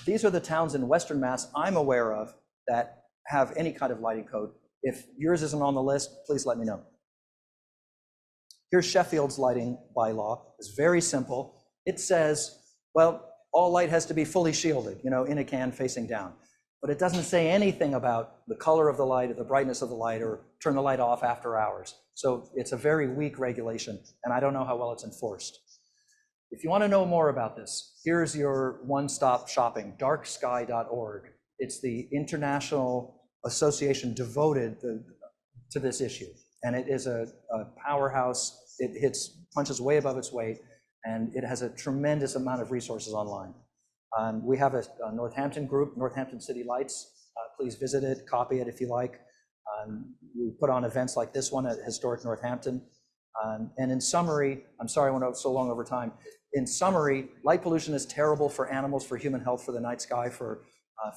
These are the towns in Western Mass I'm aware of that have any kind of lighting code. If yours isn't on the list, please let me know. Here's Sheffield's lighting bylaw. It's very simple. It says, well, all light has to be fully shielded, in a can facing down. But it doesn't say anything about the color of the light or the brightness of the light or turn the light off after hours. So it's a very weak regulation, and I don't know how well it's enforced. If you want to know more about this, here's your one-stop shopping, darksky.org. It's the international association devoted to this issue. And it is a powerhouse. It punches way above its weight, and it has a tremendous amount of resources online. We have a Northampton group, Northampton City Lights. Please visit it, copy it if you like. We put on events like this one at Historic Northampton. And in summary, I'm sorry I went so long over time. In summary, light pollution is terrible for animals, for human health, for the night sky, for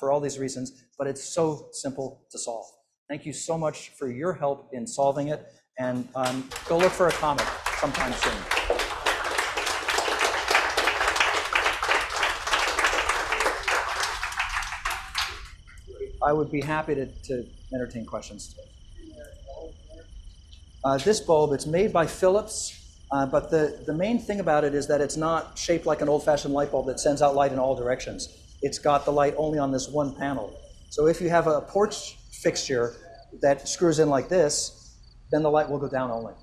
all these reasons, but it's so simple to solve. Thank you so much for your help in solving it, and go look for a comic sometime soon. I would be happy to entertain questions today. This bulb, it's made by Philips, but the main thing about it is that it's not shaped like an old-fashioned light bulb that sends out light in all directions. It's got the light only on this one panel. So if you have a porch fixture that screws in like this, then the light will go down only.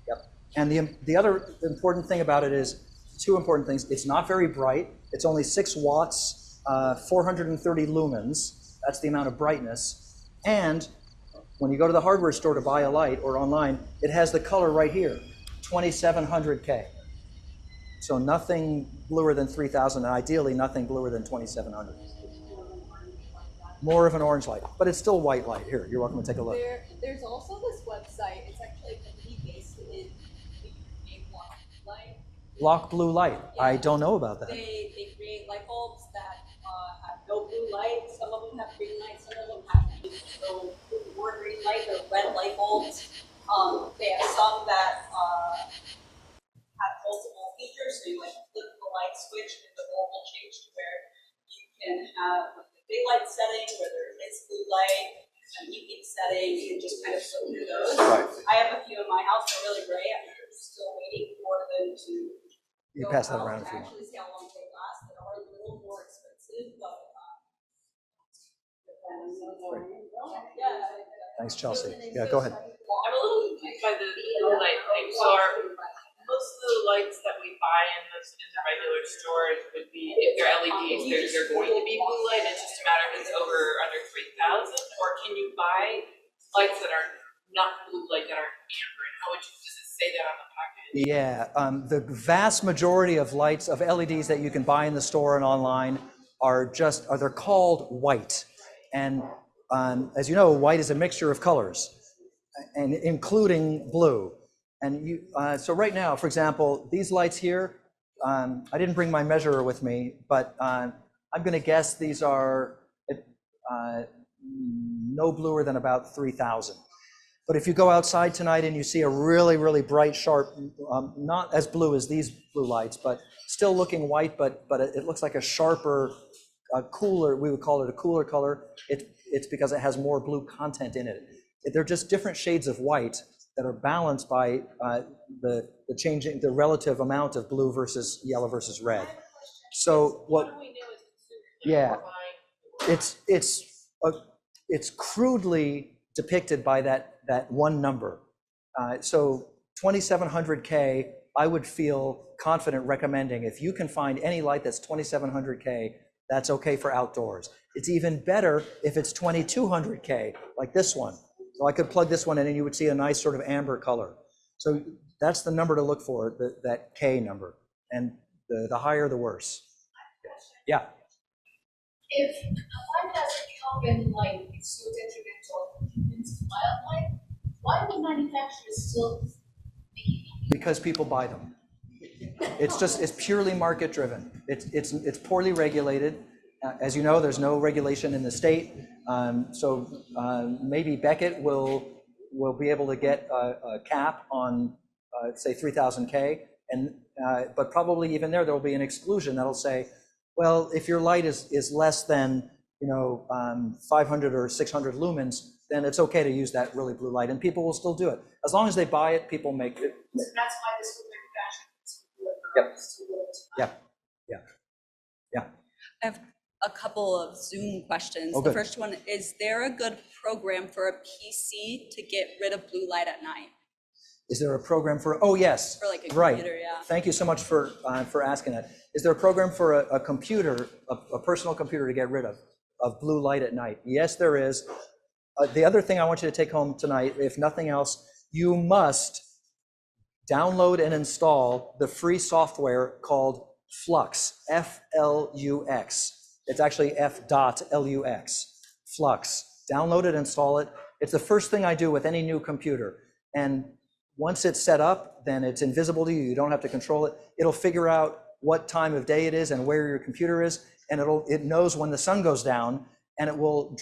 Yep. And the other important thing about it is, two important things. It's not very bright. It's only 6 watts, 430 lumens. That's the amount of brightness. And when you go to the hardware store to buy a light or online, it has the color right here, 2700K. So nothing bluer than 3000, and ideally nothing bluer than 2700. More of an orange light, but it's still white light. Here, you're welcome to take a look. There's also this website. It's actually a company based in Block Light. Block blue light. Yeah. I don't know about that. They create light bulbs that have no blue light. Some of them have green light. Some of them have no more green light or red light bulbs. They have some that have multiple features. So you flip the light switch and the bulb will change to where you can have a daylight setting where there is blue light, an evening setting. You can just kind of flip through those. Right. I have a few in my house. They're really great. I'm still waiting for them to You go pass that out around and if you want. actually see how long they last. They are a little more expensive, but yeah. Thanks, Chelsea. Yeah, go ahead. I'm a little confused by the blue light thing. So most of the lights that we buy in the regular stores would be, if they're LEDs, they're going to be blue light. It's just a matter if it's over or under 3,000. Or can you buy lights that are not blue light that are amber? And how does it say that on the package? Yeah, the vast majority of lights, of LEDs that you can buy in the store and online they're called white. And as you know, white is a mixture of colors, and including blue. And so right now, for example, these lights here, I didn't bring my measurer with me, but I'm going to guess these are no bluer than about 3,000. But if you go outside tonight and you see a really, really bright, sharp, not as blue as these blue lights, but still looking white, but it looks like a sharper, cooler, we would call it a cooler color. It's because it has more blue content in it. They're just different shades of white that are balanced by the changing, the relative amount of blue versus yellow versus red. So what do we know as consumers? Yeah, it's crudely depicted by that one number. So 2700K, I would feel confident recommending, if you can find any light that's 2700K, that's okay for outdoors. It's even better if it's 2200K, like this one. So I could plug this one in and you would see a nice sort of amber color. So that's the number to look for, that K number. And the higher, the worse. Yeah. If a light has a Kelvin light, it's so detrimental to humans' wildlife, why would manufacturers still make it? Because people buy them. It's purely market driven. It's poorly regulated. As you know, there's no regulation in the state. So maybe Beckett will be able to get a cap on say 3,000K, but probably even there will be an exclusion that'll say Well, if your light is less than 500 or 600 lumens, then it's okay to use that really blue light, and people will still do it as long as they buy it. People make it. So that's why this was manufactured. Yep. Yeah. I have a couple of Zoom questions. Oh, The good. first one, is there a good program for a PC to get rid of blue light at night? Is there a program for? Oh, yes. For like a Right. computer, yeah. Thank you so much for asking that. Is there a program for a computer, a personal computer, to get rid of blue light at night? Yes, there is. The other thing I want you to take home tonight, if nothing else, you must download and install the free software called Flux, F-L-U-X. It's actually F.LUX, Flux. Download it, install it. It's the first thing I do with any new computer. And once it's set up, then it's invisible to you. You don't have to control it. It'll figure out what time of day it is and where your computer is, and it knows when the sun goes down, and it will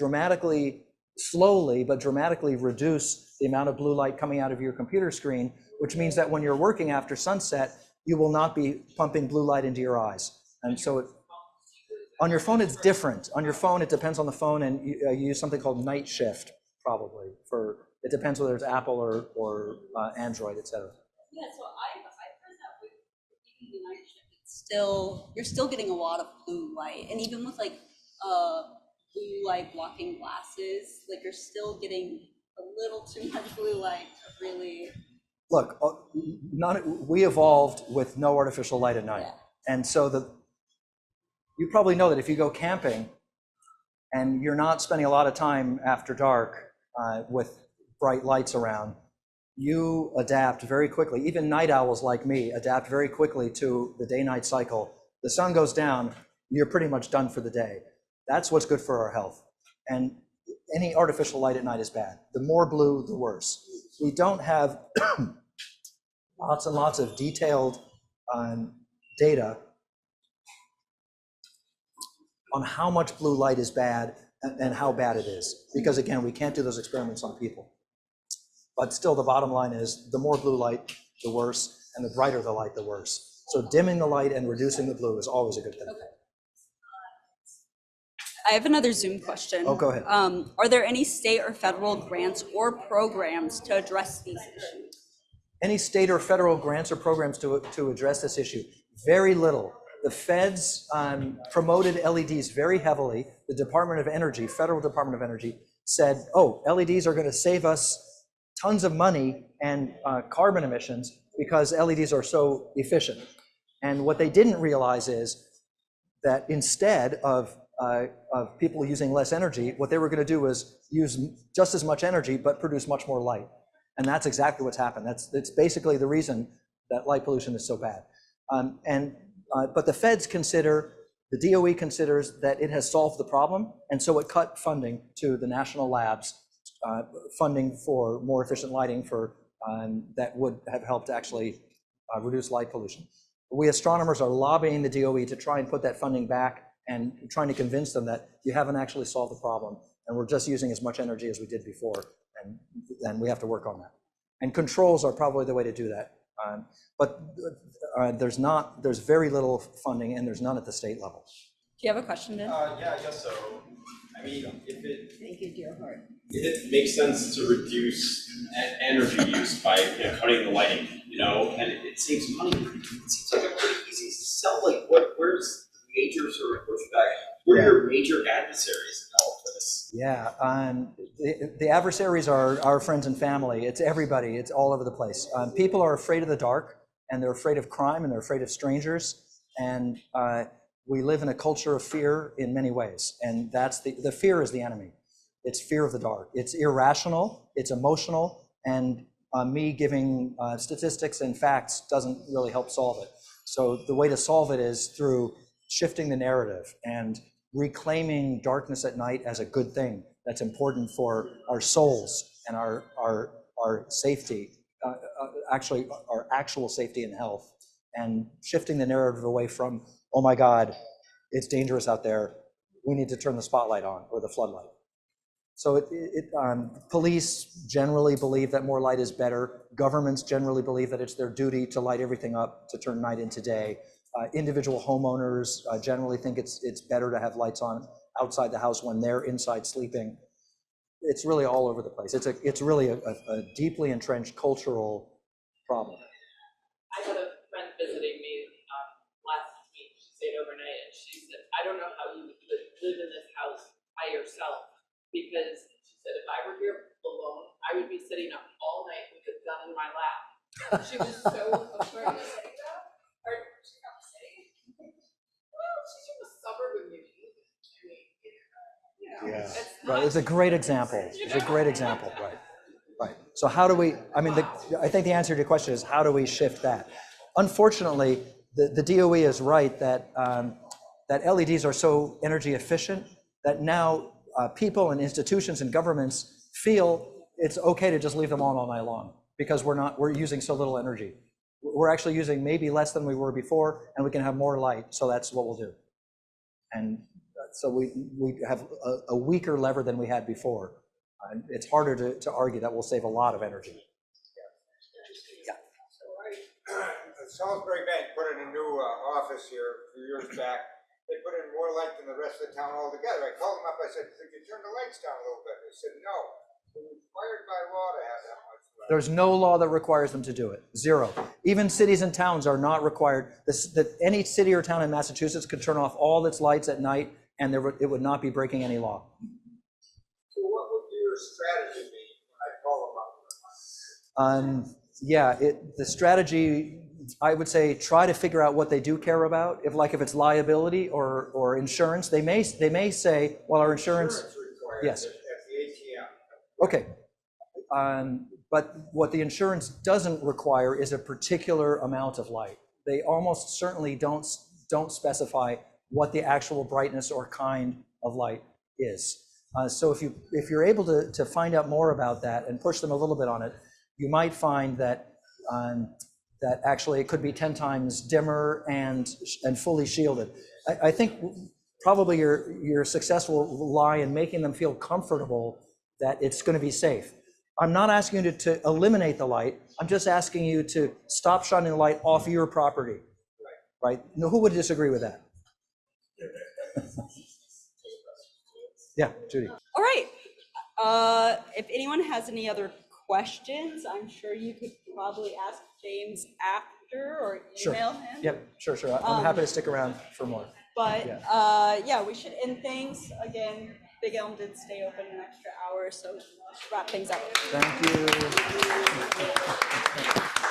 slowly but dramatically reduce the amount of blue light coming out of your computer screen, which means that when you're working after sunset, you will not be pumping blue light into your eyes. And so on your phone, it's different. On your phone, it depends on the phone, and you use something called night shift, probably. It depends whether it's Apple or Android, et cetera. Yeah, so I've heard that with even the night shift, you're still getting a lot of blue light, and even with like blue light blocking glasses, like you're still getting a little too much blue light to really. Look, we evolved with no artificial light at night, Yeah. and so you probably know that if you go camping and you're not spending a lot of time after dark with bright lights around, you adapt very quickly. Even night owls like me adapt very quickly to the day-night cycle. The sun goes down, you're pretty much done for the day. That's what's good for our health. And any artificial light at night is bad. The more blue, the worse. We don't have lots and lots of detailed data on how much blue light is bad and how bad it is. Because again, we can't do those experiments on people. But still, the bottom line is the more blue light, the worse, and the brighter the light, the worse. So dimming the light and reducing the blue is always a good thing. Okay. I have another Zoom question. Oh, go ahead. Are there any state or federal grants or programs to address these issues? Any state or federal grants or programs to address this issue? Very little. The feds promoted LEDs very heavily. The Department of Energy, Federal Department of Energy, said, oh, LEDs are going to save us tons of money and carbon emissions because LEDs are so efficient. And what they didn't realize is that instead of people using less energy, what they were going to do was use just as much energy but produce much more light. And that's exactly what's happened. That's basically the reason that light pollution is so bad. But the feds consider, the DOE considers that it has solved the problem, and so it cut funding to the national labs, funding for more efficient lighting that would have helped actually reduce light pollution. We astronomers are lobbying the DOE to try and put that funding back and trying to convince them that you haven't actually solved the problem, and we're just using as much energy as we did before, and we have to work on that. And controls are probably the way to do that. But there's very little funding, and there's none at the state level. Do you have a question, Dan? Yeah, I guess so. I mean, Thank you, dear heart. if it makes sense to reduce energy use by cutting the lighting, and it saves money, it seems like a pretty easy sell. Like, where's the major sort of pushback? What are your major adversaries in all of this? Yeah, the adversaries are our friends and family. It's everybody. It's all over the place. People are afraid of the dark, and they're afraid of crime, and they're afraid of strangers. And we live in a culture of fear in many ways, and that's the fear is the enemy. It's fear of the dark. It's irrational. It's emotional, and me giving statistics and facts doesn't really help solve it. So the way to solve it is through shifting the narrative and reclaiming darkness at night as a good thing that's important for our souls and our safety, actually our actual safety and health, and shifting the narrative away from, oh my God, it's dangerous out there, we need to turn the spotlight on, or the floodlight. So police generally believe that more light is better. Governments generally believe that it's their duty to light everything up, to turn night into day. Individual homeowners generally think it's better to have lights on outside the house when they're inside sleeping. It's really all over the place. It's really a deeply entrenched cultural problem. I had a friend visiting me last week. She stayed overnight, and she said, "I don't know how you could live in this house by yourself, because," she said, "if I were here alone, I would be sitting up all night with a gun in my lap." She was so afraid. Or she's from the city? Well, she's from the suburb of New England. I mean, Yeah, it's right. not- It's a great example. It's a great example, right? Right. So how do we? I mean, I think the answer to your question is how do we shift that? Unfortunately, the DOE is right that that LEDs are so energy efficient that now people and institutions and governments feel it's okay to just leave them on all night long because we're using so little energy. We're actually using maybe less than we were before, and we can have more light. So that's what we'll do. And so we have a weaker lever than we had before. It's harder to argue that we'll save a lot of energy. Yeah. Salisbury Bank put in a new office here a few years back. They put in more light than the rest of the town altogether. I called them up, I said, "Could you turn the lights down a little bit?" They said, "No, we're required by law to have that much light." There's no law that requires them to do it. Zero. Even cities and towns are not required. That any city or town in Massachusetts could turn off all its lights at night, and it would not be breaking any law. So what would your strategy be when I call them up? Yeah, the strategy, I would say, try to figure out what they do care about. If it's liability or insurance, they may say, well, our insurance Required yes. at the ATM. Okay. But what the insurance doesn't require is a particular amount of light. They almost certainly don't specify what the actual brightness or kind of light is. So if you're able to find out more about that and push them a little bit on it, you might find that that actually it could be 10 times dimmer and fully shielded. I think probably your success will lie in making them feel comfortable that it's going to be safe. I'm not asking you to eliminate the light. I'm just asking you to stop shining the light off your property. Right? No, who would disagree with that? Yeah, Judy. All right. If anyone has any other questions, I'm sure you could probably ask James after or Sure. email him. Yep, sure. I'm happy to stick around for more. But Yeah. yeah, we should end things. Again, Big Elm did stay open an extra hour, so let's wrap things up. Thank you.